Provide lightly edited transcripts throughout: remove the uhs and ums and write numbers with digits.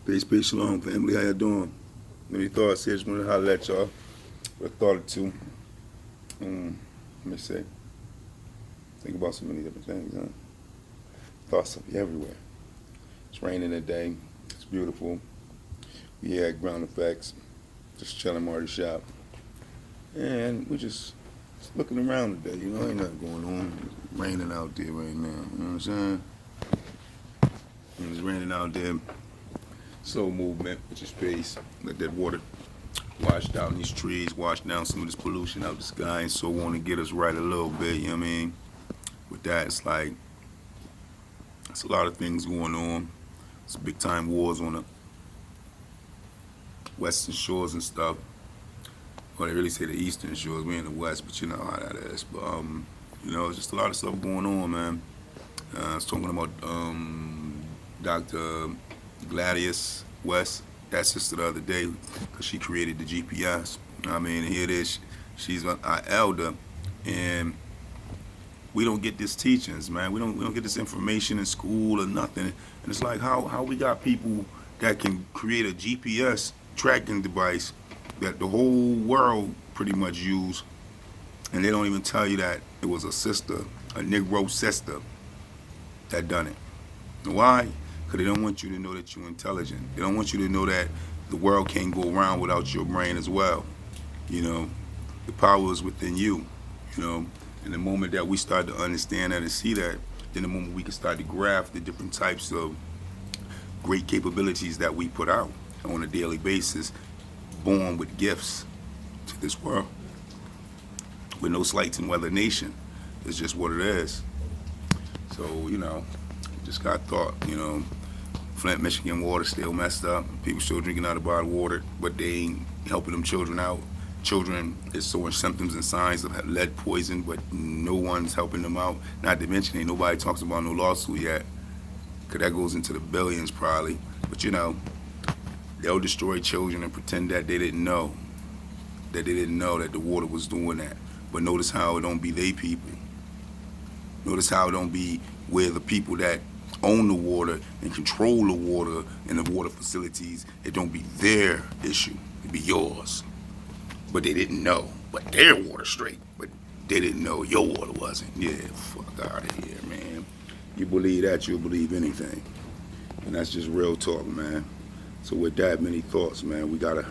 Peace, shalom, family. How you doing? Any thoughts here? Just wanted to holler at y'all. A thought or two. Let me see. Think about so many different things, huh? Thoughts will be everywhere. It's raining today. It's beautiful. We had ground effects. Just chilling Marty shop. And we're just looking around today. You know, ain't nothing going on. It's raining out there right now. You know what I'm saying? It's raining out there. Slow movement, which is space. Let that water wash down these trees, wash down some of this pollution out the sky, and so on, to get us right a little bit. You know what I mean? With that, it's like it's a lot of things going on. It's big time wars on the western shores and stuff. Well, they really say the eastern shores. We're in the west, but you know how that is. But you know, it's just a lot of stuff going on, man. I was talking about Dr. Gladius West, that sister, the other day, because she created the GPS. I mean, here it is. She's our elder, and we don't get these teachings, man. We don't get this information in school or nothing. And it's like how we got people that can create a GPS tracking device that the whole world pretty much use, and they don't even tell you that it was a sister, a Negro sister, that done it. Why? Because they don't want you to know that you're intelligent. They don't want you to know that the world can't go around without your brain as well. You know, the power is within you. You know, and the moment that we start to understand that and see that, then the moment we can start to graph the different types of great capabilities that we put out on a daily basis, born with gifts to this world, with no slights in Weather Nation. It's just what it is. So, you know, just got thought, you know, Flint, Michigan water still messed up. People still drinking out of bottled water, but they ain't helping them children out. Children is showing symptoms and signs of lead poison, but no one's helping them out. Not to mention, ain't nobody talks about no lawsuit yet, because that goes into the billions probably. But you know, they'll destroy children and pretend that they didn't know, that the water was doing that. But notice how it don't be they people. Notice how it don't be where the people that own the water and control the water and the water facilities, it don't be their issue. It be yours. But they didn't know. But their water straight. But they didn't know your water wasn't. Yeah, fuck out of here, man. You believe that, you'll believe anything. And that's just real talk, man. So with that many thoughts, man, we gotta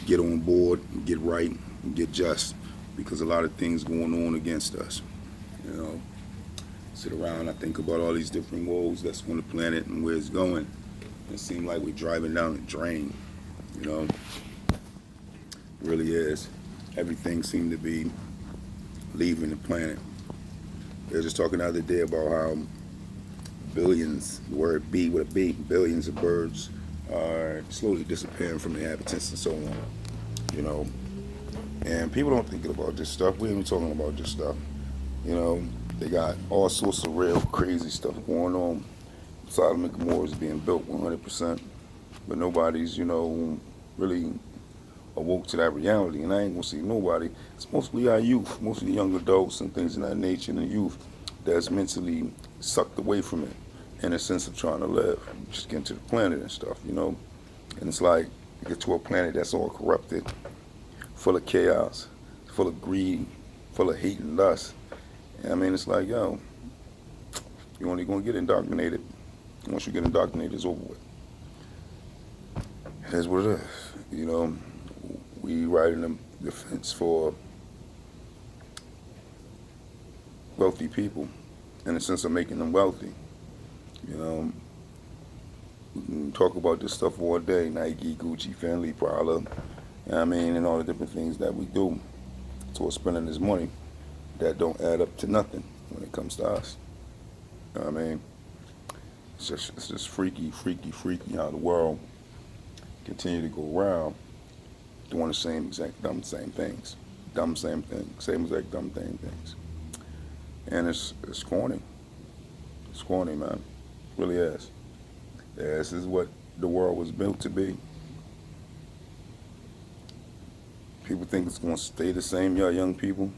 get on board, and get right, and get just. Because a lot of things going on against us. You know, sit around, I think about all these different woes that's on the planet and where it's going. It seems like we're driving down the drain, you know. It really is. Everything seemed to be leaving the planet. They were just talking the other day about how billions, the word B with a B, billions of birds are slowly disappearing from the inhabitants and so on, you know. And people don't think about this stuff. We ain't even talking about this stuff, you know. They got all sorts of real crazy stuff going on. Sodom and Gomorrah is being built 100%, but nobody's, you know, really awoke to that reality. And I ain't gonna see nobody. It's mostly our youth, mostly young adults and things of that nature, and the youth that's mentally sucked away from it in a sense of trying to live, just getting to the planet and stuff, you know. And it's like you get to a planet that's all corrupted, full of chaos, full of greed, full of hate and lust. I mean, it's like, yo, you're only going to get indoctrinated. Once you get indoctrinated, it's over with. That's what it is. You know, we riding the fence for wealthy people in the sense of making them wealthy. You know, we can talk about this stuff all day, Nike, Gucci, Fendi, Prada, you know what I mean, and all the different things that we do towards spending this money that don't add up to nothing when it comes to us. You know what I mean? It's just freaky how the world continue to go around doing the same exact same things. Same exact dumb things. And it's corny. It's corny, man. It really is. Yeah, this is what the world was built to be. People think it's going to stay the same, y'all young people.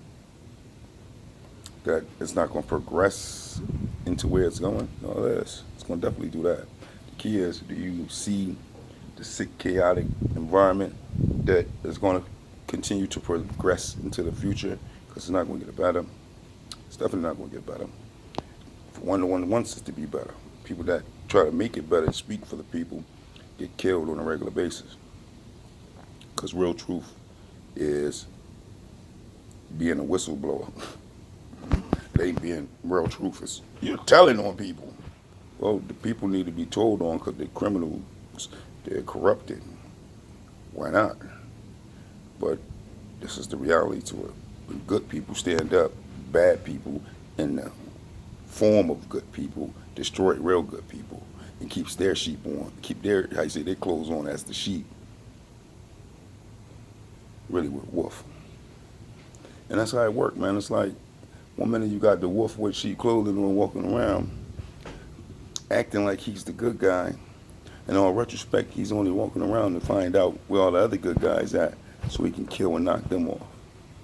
That it's not going to progress into where it's going. No, it is. It's going to definitely do that. The key is, do you see the sick, chaotic environment that is going to continue to progress into the future because it's not going to get better. It's definitely not going to get better. One wants it to be better. People that try to make it better, speak for the people, get killed on a regular basis. Because real truth is being a whistleblower. It ain't being real truth. It's you're telling on people. Well, the people need to be told on because they're criminals. They're corrupted. Why not? But this is the reality to it. When good people stand up, bad people in the form of good people destroy real good people and keeps their sheep on, keep their, how you say, their clothes on as the sheep. Really with wolf. And that's how it works, man. It's like 1 minute you got the wolf with sheep clothing on walking around acting like he's the good guy. And in retrospect, he's only walking around to find out where all the other good guys at so he can kill and knock them off.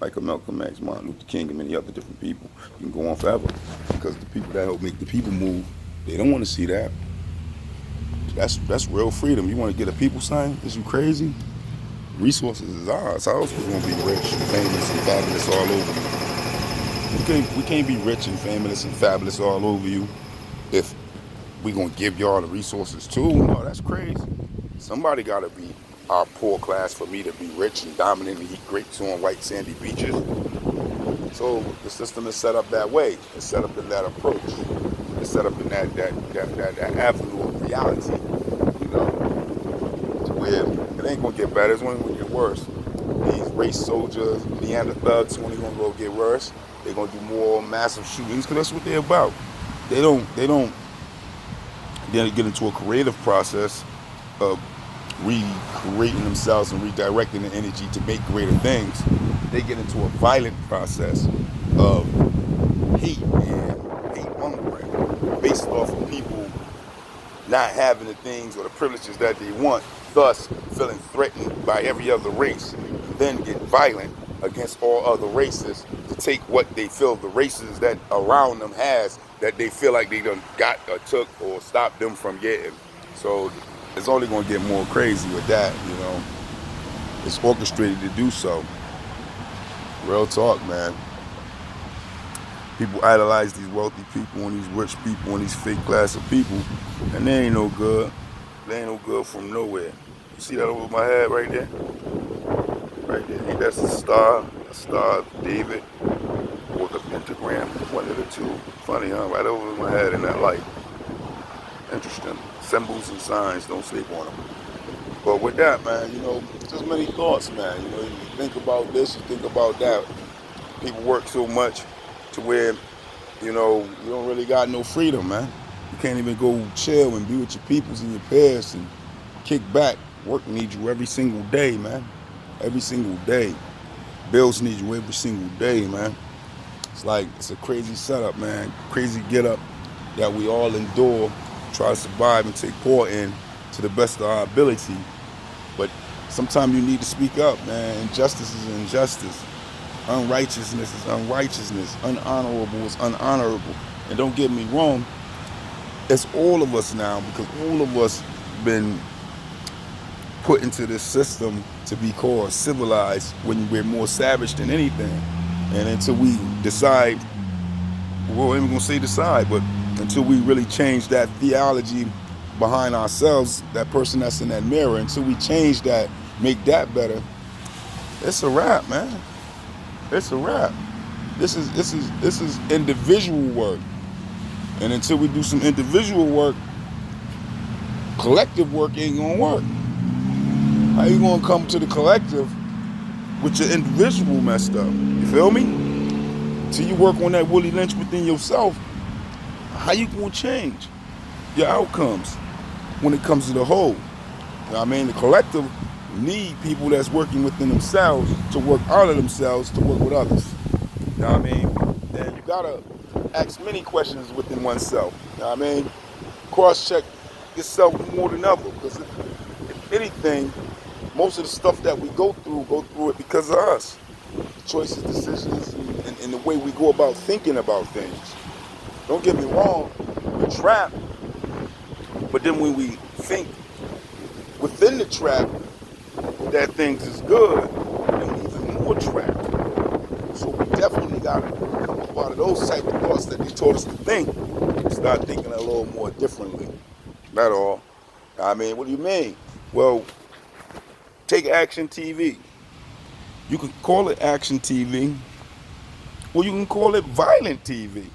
Like a Malcolm X, Martin Luther King, and many other different people. You can go on forever. Because the people that help make the people move, they don't want to see that. That's real freedom. You want to get a people sign? Is you crazy? Resources is ours. Our house was going to be rich and famous and fabulous all over you. We can't be rich and famous and fabulous all over you if we going to give y'all the resources too. No, that's crazy. Somebody got to be our poor class for me to be rich and dominant and eat grapes on white sandy beaches. So the system is set up that way. It's set up in that approach. It's set up in that avenue of reality, you know, to where it ain't going to get better. It's only going to get worse. These race soldiers, Neanderthals, only going to go get worse. They're going to do more massive shootings because that's what they're about. They don't get into a creative process of recreating themselves and redirecting the energy to make greater things. They get into a violent process of hate and hate mongering based off of people not having the things or the privileges that they want, thus feeling threatened by every other race, and then get violent against all other races to take what they feel the races that around them has that they feel like they done got or took or stopped them from getting. So it's only going to get more crazy with that, you know. It's orchestrated to do so. Real talk, man. People idolize these wealthy people and these rich people and these fake class of people, and they ain't no good. They ain't no good from nowhere. You see that over my head right there? Right there. Ain't that the star? The star of David or the pentagram? One of the two. Funny, huh? Right over my head in that light. Interesting. Symbols and signs, don't sleep on them. But with that, man, you know, just many thoughts, man. You know, you think about this, you think about that. People work so much to where, you know, you don't really got no freedom, man. You can't even go chill and be with your peoples and your peers and kick back. Work needs you every single day, man. Every single day. Bills need you every single day, man. It's like, it's a crazy setup, man. Crazy get up that we all endure, try to survive and take part in to the best of our ability. But sometimes you need to speak up, man. Injustice is injustice. Unrighteousness is unrighteousness. Unhonorable is unhonorable. And don't get me wrong, it's all of us now, because all of us been put into this system to be called civilized when we're more savage than anything. And until we decide, well, I'm going to say decide, but until we really change that theology behind ourselves, that person that's in that mirror, until we change that, make that better, it's a wrap, man. It's a wrap. This is individual work. And until we do some individual work, collective work ain't gonna work. How you gonna come to the collective with your individual messed up? You feel me? Until you work on that Willie Lynch within yourself, how you gonna change your outcomes when it comes to the whole? You know what I mean? The collective need people that's working within themselves to work out of themselves to work with others. You know what I mean? And you gotta ask many questions within oneself. You know what I mean? Cross-check yourself more than ever, because if anything, most of the stuff that we go through it because of us. Choices, decisions, and the way we go about thinking about things. Don't get me wrong, we're trapped. But then when we think with within the trap that things is good and even more trapped. So we definitely got to come up out of those type of thoughts that they taught us to think. Start thinking a little more differently. Not all. I mean, what do you mean? Well, take Action TV. You can call it Action TV, or you can call it Violent TV.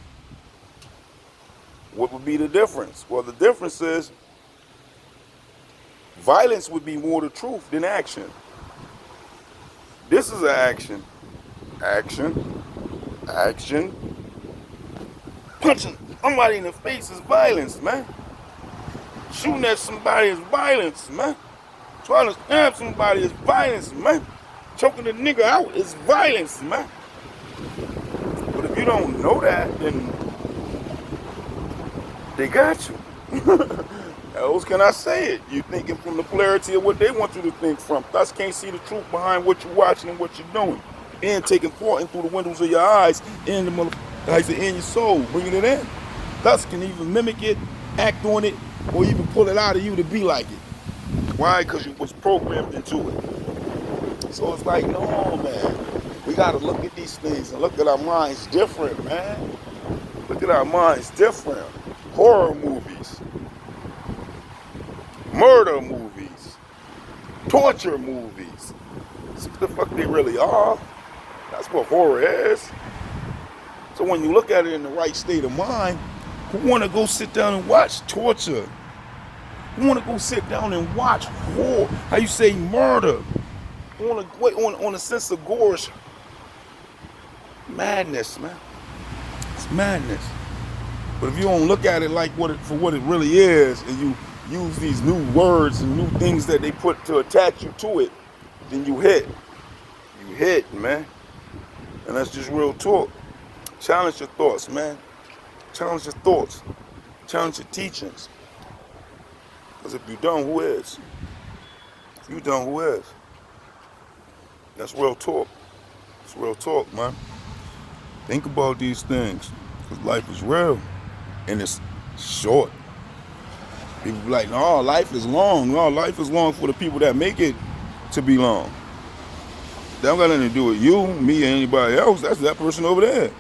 What would be the difference? Well, the difference is violence would be more the truth than action. This is an action. Action. Action. Punching somebody in the face is violence, man. Shooting at somebody is violence, man. Trying to stab somebody is violence, man. Choking a nigga out is violence, man. But if you don't know that, then they got you. How else can I say it? You're thinking from the polarity of what they want you to think from. Thus can't see the truth behind what you're watching and what you're doing. And taking thought in through the windows of your eyes and in your soul, bringing it in. Thus can even mimic it, act on it, or even pull it out of you to be like it. Why? Because you was programmed into it. So it's like, no, man. We got to look at these things and look at our minds different, man. Look at our minds different. Horror movies. Murder movies. Torture movies. That's what the fuck they really are. That's what horror is. So when you look at it in the right state of mind, who want to go sit down and watch torture? Who want to go sit down and watch horror? How you say murder? Who want to wait on a sense of gore? Madness, man. It's madness. But if you don't look at it like for what it really is, and you use these new words and new things that they put to attach you to it, then you hit. You hit, man. And that's just real talk. Challenge your thoughts, man. Challenge your thoughts. Challenge your teachings. Because if you don't, who is? If you don't, who is? That's real talk. It's real talk, man. Think about these things. Because life is real. And it's short. People be like, no, life is long. No, life is long for the people that make it to be long. That don't got nothing to do with you, me, and anybody else. That's that person over there.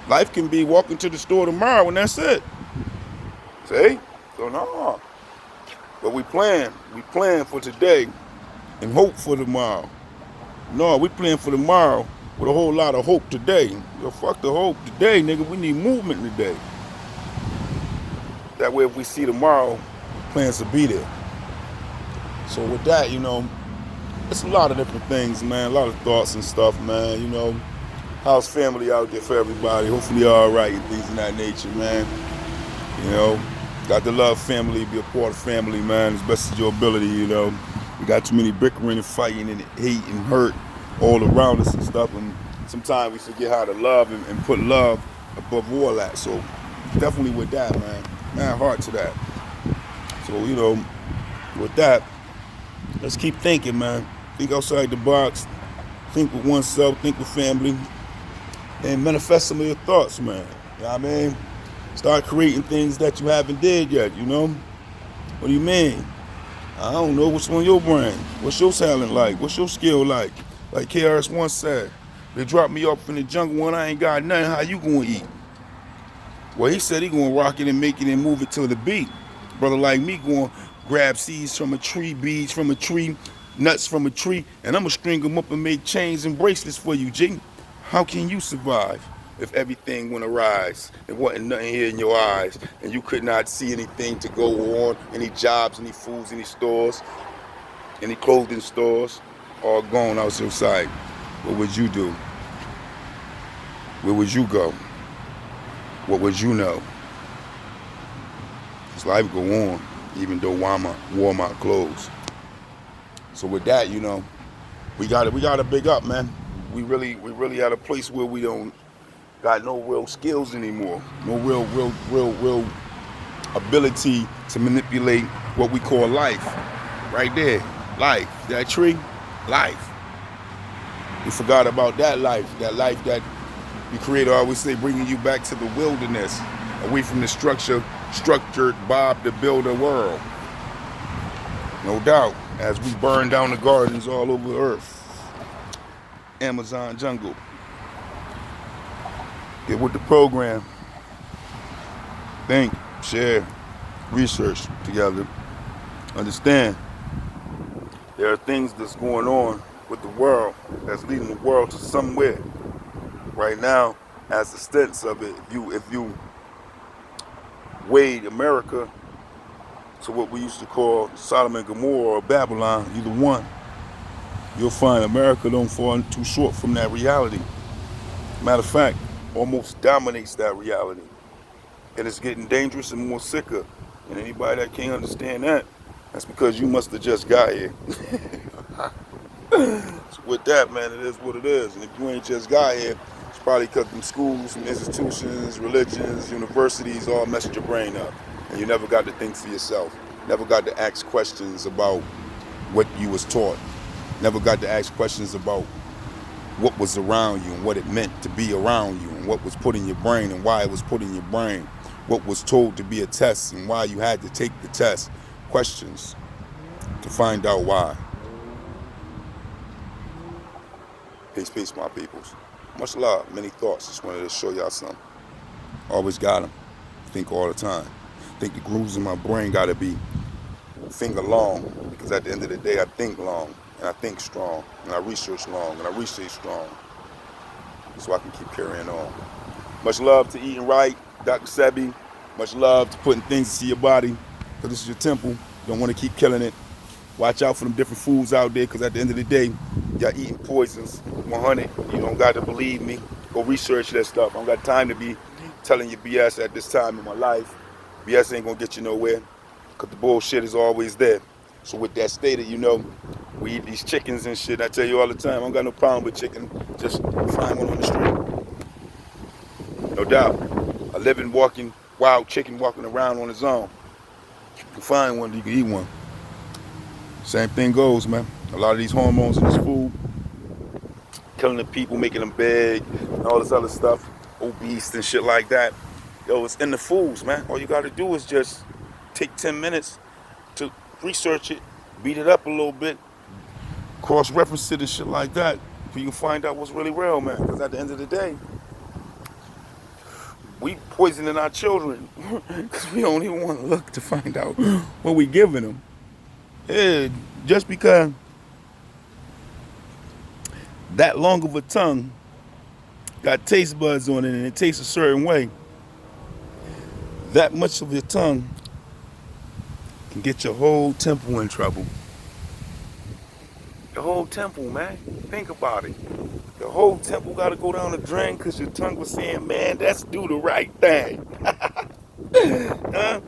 Life can be walking to the store tomorrow and that's it. See? So no. But we plan for today and hope for tomorrow. No, we plan for tomorrow with a whole lot of hope today. Yo, fuck the hope today, nigga. We need movement today. That way if we see tomorrow, plans to be there. So with that, it's a lot of different things, man. A lot of thoughts and stuff, man. How's family out there for everybody? Hopefully you're all right and things of that nature, man. Got to love family, be a part of family, man, as best as your ability, We got too many bickering and fighting and hate and hurt all around us and stuff, and sometimes we forget how to love and put love above all that. So definitely with that, man. Man, heart to that. So, with that, let's keep thinking, man. Think outside the box. Think with oneself, think with family. And manifest some of your thoughts, man. You know what I mean? Start creating things that you haven't did yet, What do you mean? I don't know. What's on your brain? What's your talent like? What's your skill like? Like KRS once said, they dropped me off in the jungle and I ain't got nothing. How you gonna eat? Well, he said he gonna rock it and make it and move it to the beat. Brother like me gonna grab seeds from a tree, beads from a tree, nuts from a tree, and I'm gonna string them up and make chains and bracelets for you, G. How can you survive if everything went awry? There wasn't nothing here in your eyes, and you could not see anything to go on, any jobs, any foods, any stores, any clothing stores, all gone out your sight. What would you do? Where would you go? What would you know? This life go on, even though Walmart closed. So with that, we gotta big up, man. We really at a place where we don't got no real skills anymore. No real ability to manipulate what we call life. Right there, life. That tree, life. We forgot about that life that the Creator always say, bringing you back to the wilderness, away from the structured Bob the Builder world. No doubt, as we burn down the gardens all over the earth, Amazon jungle, get with the program, think, share, research together. Understand, there are things that's going on with the world that's leading the world to somewhere. Right now, as the stance of it, if you weighed America to what we used to call Sodom and Gomorrah or Babylon, either one, you'll find America don't fall too short from that reality. Matter of fact, almost dominates that reality. And it's getting dangerous and more sicker. And anybody that can't understand that, that's because you must have just got here. So with that, man, it is what it is. And if you ain't just got here, it's probably because them schools, some institutions, religions, universities all messed your brain up. And you never got to think for yourself. Never got to ask questions about what you was taught. Never got to ask questions about what was around you and what it meant to be around you and what was put in your brain and why it was put in your brain. What was told to be a test and why you had to take the test. Questions to find out why. Peace, peace, my peoples. Much love, many thoughts. Just wanted to show y'all something. Always got them. Think all the time. Think the grooves in my brain got to be finger long, because at the end of the day, I think long, and I think strong, and I research long, and I research strong, so I can keep carrying on. Much love to eating right, Dr. Sebi. Much love to putting things into your body, because this is your temple. You don't want to keep killing it. Watch out for them different foods out there, because at the end of the day, y'all eating poisons. 100. You don't got to believe me. Go research that stuff. I don't got time to be telling you BS at this time in my life. BS ain't gonna get you nowhere, because the bullshit is always there. So with that stated, you know, we eat these chickens and shit. I tell you all the time, I don't got no problem with chicken. Just find one on the street. No doubt. A living, walking, wild chicken walking around on its own. You can find one, you can eat one. Same thing goes, man. A lot of these hormones in this food, killing the people, making them big, and all this other stuff, obese and shit like that. Yo, it's in the foods, man. All you gotta do is just take 10 minutes to research it, beat it up a little bit, cross-reference it and shit like that, so you can find out what's really real, man. Because at the end of the day, we poisoning our children because we don't even want to look to find out what we giving them. Yeah, just because that long of a tongue got taste buds on it and it tastes a certain way, that much of your tongue can get your whole temple in trouble. The whole temple, man. Think about it. The whole temple got to go down the drain because your tongue was saying, man, let's do the right thing. Huh?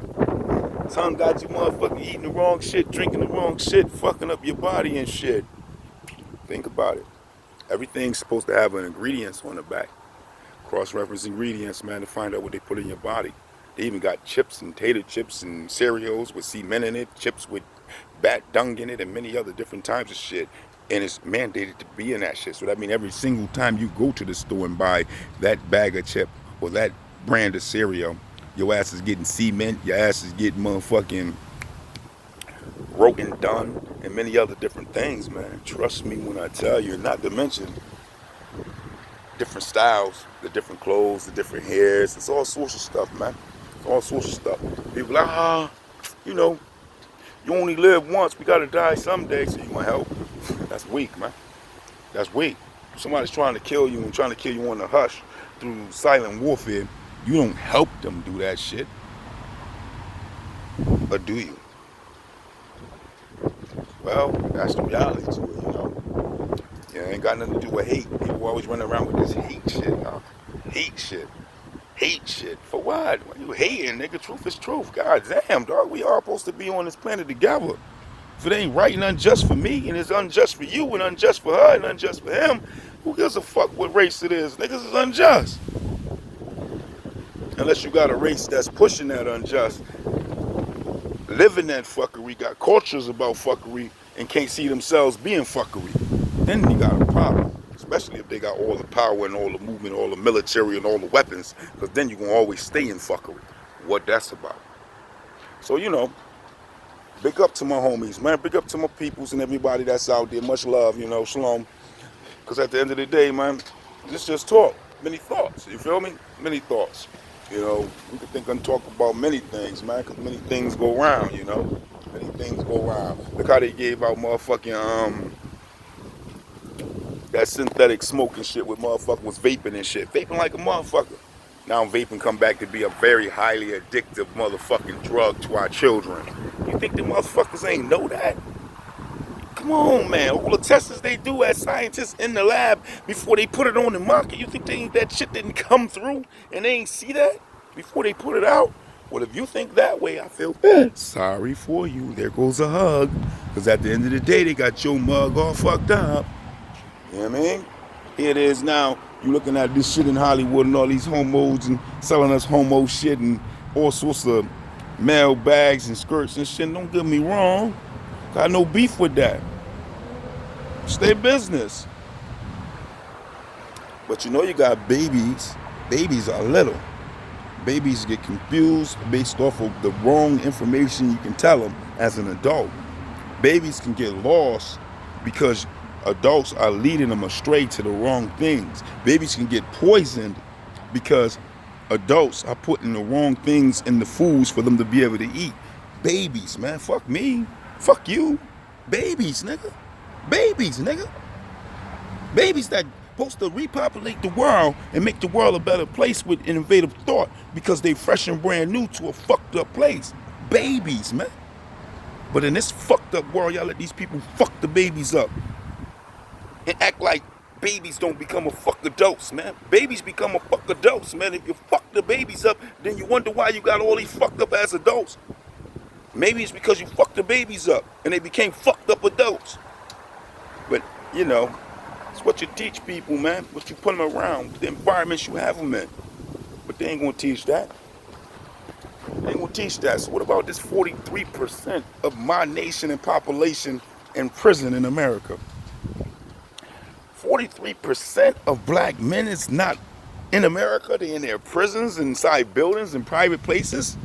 Tongue got you motherfucking eating the wrong shit, drinking the wrong shit, fucking up your body and shit. Think about it. Everything's supposed to have an ingredients on the back. Cross-reference ingredients, man, to find out what they put in your body. They even got chips and tater chips and cereals with cement in it, chips with bat dung in it, and many other different types of shit. And it's mandated to be in that shit. So that means every single time you go to the store and buy that bag of chip or that brand of cereal, your ass is getting cement, your ass is getting motherfucking broken done, and many other different things, man. Trust me when I tell you, not to mention different styles, the different clothes, the different hairs. It's all sorts of stuff, man. All sorts of stuff. People like, you know, you only live once, we gotta die someday, so you want help. That's weak, man. That's weak. If somebody's trying to kill you and trying to kill you on the hush through silent warfare, you don't help them do that shit. Or do you? Well, that's the reality to it, you know. Yeah, it ain't got nothing to do with hate. People always run around with this hate shit, huh? Hate shit. Hate shit. For what? Why you hating, nigga? Truth is truth. God damn, dog. We all supposed to be on this planet together. If it ain't right and unjust for me, and it's unjust for you, and unjust for her, and unjust for him, who gives a fuck what race it is? Niggas is unjust. Unless you got a race that's pushing that unjust, living that fuckery, got cultures about fuckery, and can't see themselves being fuckery, then you got a problem. Especially if they got all the power and all the movement, all the military and all the weapons, because then you're going to always stay in fuckery. What that's about. So, you know, Big up to my homies, man. Big up to my peoples and everybody that's out there. Much love, shalom. Because at the end of the day, man, this just talk. Many thoughts, you feel me? Many thoughts. We can think and talk about many things, man, because many things go around, Many things go around. Look how they gave out motherfucking, that synthetic smoking shit where motherfucker was vaping and shit. Vaping like a motherfucker. Now vaping come back to be a very highly addictive motherfucking drug to our children. You think the motherfuckers ain't know that? Come on, man. All the tests they do as scientists in the lab before they put it on the market, you think that shit didn't come through and they ain't see that before they put it out? Well, if you think that way, I feel sorry for you. There goes a hug. Because at the end of the day, they got your mug all fucked up. You know what I mean? Here it is now. You looking at this shit in Hollywood and all these homos and selling us homo shit and all sorts of mail bags and skirts and shit. Don't get me wrong. Got no beef with that. Stay business. But you got babies. Babies are little. Babies get confused based off of the wrong information you can tell them as an adult. Babies can get lost because adults are leading them astray to the wrong things. Babies can get poisoned because adults are putting the wrong things in the foods for them to be able to eat. Babies, man. Fuck me. Fuck you. Babies, nigga. Babies, nigga. Babies that supposed to repopulate the world and make the world a better place with innovative thought because they fresh and brand new to a fucked up place. Babies, man. But in this fucked up world, y'all let these people fuck the babies up and act like babies don't become a fuck adults, man. Babies become a fuck adults, man. If you fuck the babies up, then you wonder why you got all these fucked up ass adults. Maybe it's because you fucked the babies up and they became fucked up adults. But, it's what you teach people, man. What you put them around, the environments you have them in. But they ain't gonna teach that. They ain't gonna teach that. So what about this 43% of my nation and population in prison in America? 43% of black men is not in America. They're in their prisons, inside buildings, in private places,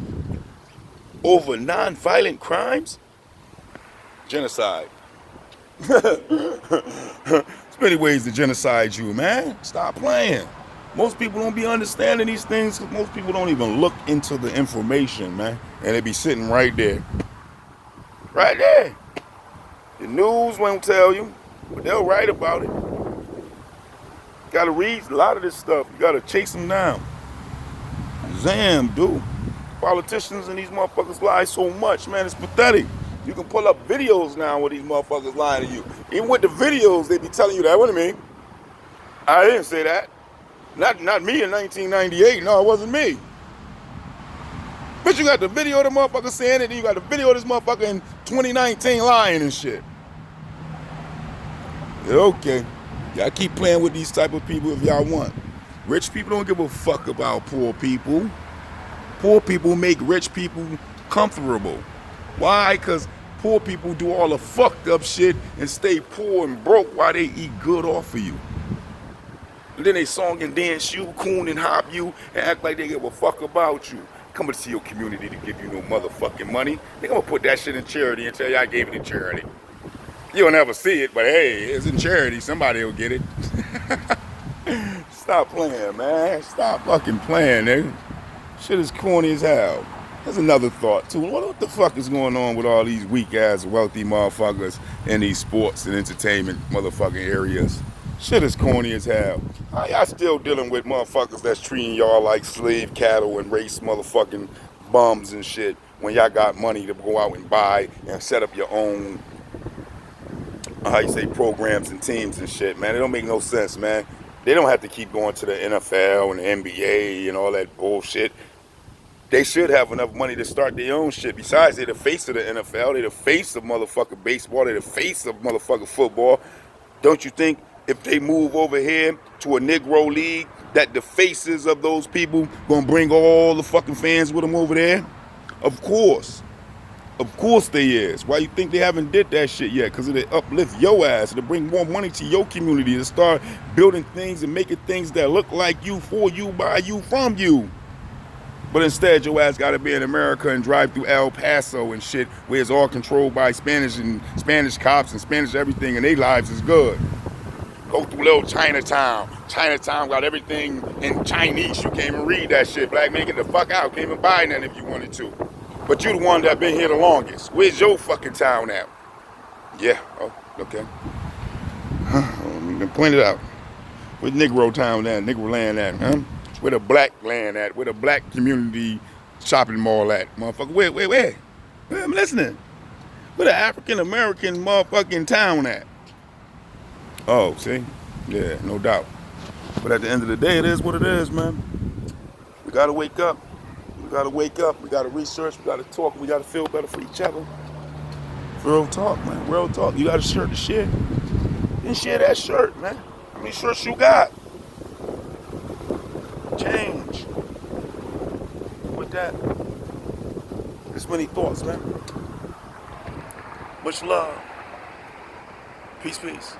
over non-violent crimes. Genocide. There's many ways to genocide you, man. Stop playing. Most people don't be understanding these things because most people don't even look into the information, man. And they be sitting right there. Right there. The news won't tell you, but they'll write about it. You gotta read a lot of this stuff. You gotta chase them down. Zam, dude. Politicians and these motherfuckers lie so much, man. It's pathetic. You can pull up videos now where these motherfuckers lying to you. Even with the videos, they be telling you that. What do you mean? I didn't say that. Not me in 1998. No, it wasn't me. But you got the video of the motherfucker saying it, and you got the video of this motherfucker in 2019 lying and shit. Yeah, okay. Y'all keep playing with these type of people if y'all want. Rich people don't give a fuck about poor people. Poor people make rich people comfortable. Why? Because poor people do all the fucked up shit and stay poor and broke while they eat good off of you. And then they song and dance you, coon and hop you, and act like they give a fuck about you. Coming to your community to give you no motherfucking money. They gonna put that shit in charity and tell you I gave it in charity. You'll never see it, but hey, it's in charity. Somebody will get it. Stop playing, man. Stop fucking playing, nigga. Shit is corny as hell. There's another thought, too. What the fuck is going on with all these weak-ass, wealthy motherfuckers in these sports and entertainment motherfucking areas? Shit is corny as hell. How y'all still dealing with motherfuckers that's treating y'all like slave cattle and race motherfucking bums and shit when y'all got money to go out and buy and set up your own, programs and teams and shit, man? It don't make no sense, man. They don't have to keep going to the NFL and the NBA and all that bullshit. They should have enough money to start their own shit. Besides, they're the face of the NFL. They're the face of motherfucking baseball. They're the face of motherfucking football. Don't you think if they move over here to a Negro league that the faces of those people gonna bring all the fucking fans with them over there? Of course. Of course they is. Why you think they haven't did that shit yet? Because it'll uplift your ass. It'll bring more money to your community to start building things and making things that look like you, for you, by you, from you. But instead, your ass got to be in America and drive through El Paso and shit, where it's all controlled by Spanish and Spanish cops and Spanish everything, and their lives is good. Go through little Chinatown. Chinatown got everything in Chinese. You can't even read that shit. Black man, get the fuck out. Can't even buy nothing if you wanted to. But you the one that been here the longest. Where's your fucking town at? Yeah. Oh, okay. Point it out. Where's Negro town at? Negro land at? Huh? Where the black land at? Where the black community shopping mall at? Motherfucker, where? I'm listening. Where the African American motherfucking town at? Oh, see? Yeah, no doubt. But at the end of the day, it is what it is, man. We gotta wake up. We gotta wake up. We gotta research. We gotta talk. We gotta feel better for each other. Real talk, man. Real talk. You got a shirt to share? Then share that shirt, man. How many shirts you got? Change. With that, there's many thoughts, man. Much love. Peace, peace.